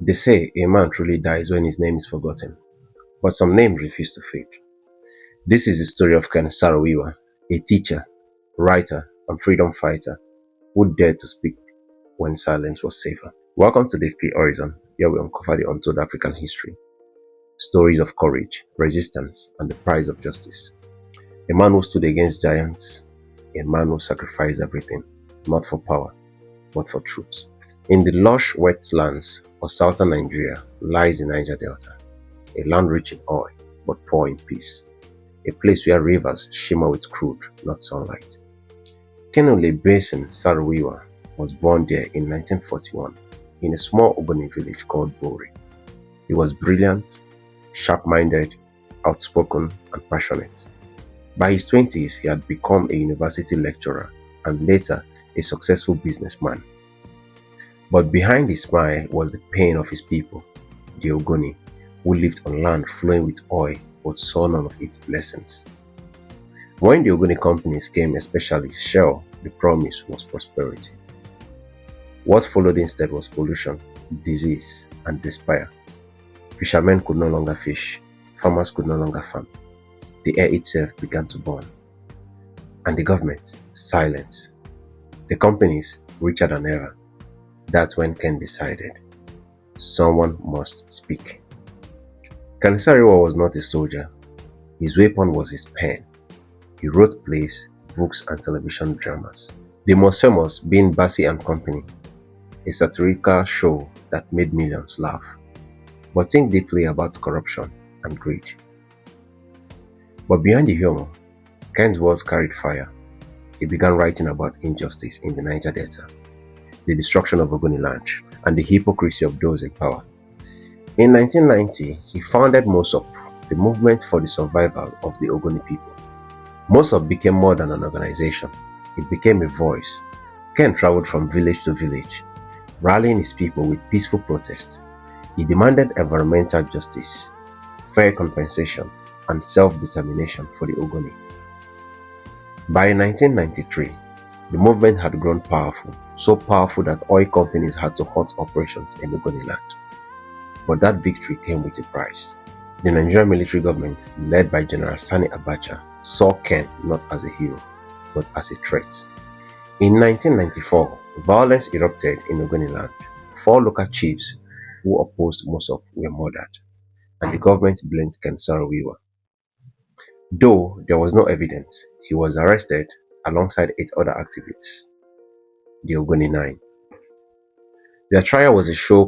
They say a man truly dies when his name is forgotten, but some names refuse to fade. This is the story of Ken Saro-Wiwa, a teacher, writer, and freedom fighter who dared to speak when silence was safer. Welcome to Davphorizon, where we uncover the untold African history, stories of courage, resistance, and the price of justice. A man who stood against giants, a man who sacrificed everything, not for power, but for truth. In the lush wetlands of southern Nigeria lies the Niger Delta, a land rich in oil but poor in peace, a place where rivers shimmer with crude, not sunlight. Ken Saro-Wiwa was born there in 1941 in a small Ogoni village called Bori. He was brilliant, sharp-minded, outspoken, and passionate. By his 20s, he had become a university lecturer and later a successful businessman. But behind his smile was the pain of his people, the Ogoni, who lived on land flowing with oil but saw none of its blessings. When the Ogoni companies came, especially Shell, the promise was prosperity. What followed instead was pollution, disease, and despair. Fishermen could no longer fish, farmers could no longer farm. The air itself began to burn. And the government, silence. The companies, richer than ever. That's when Ken decided, someone must speak. Ken Saro-Wiwa was not a soldier. His weapon was his pen. He wrote plays, books, and television dramas. The most famous being Bassi and Company, a satirical show that made millions laugh, but think deeply about corruption and greed. But behind the humor, Ken's words carried fire. He began writing about injustice in the Niger Delta, the destruction of Ogoni land, and the hypocrisy of those in power. In 1990, he founded MOSOP, the movement for the survival of the Ogoni people. MOSOP became more than an organization. It became a voice. Ken traveled from village to village, rallying his people with peaceful protests. He demanded environmental justice, fair compensation, and self-determination for the Ogoni. By 1993, the movement had grown powerful, so powerful that oil companies had to halt operations in Ogoni land. But that victory came with a price. The Nigerian military government, led by General Sani Abacha, saw Ken not as a hero, but as a threat. In 1994, violence erupted in Ogoni land. 4 local chiefs who opposed MOSOP were murdered, and the government blamed Ken Saro-Wiwa. Though there was no evidence, he was arrested alongside 8 other activists, the Ogoni 9. Their trial was a show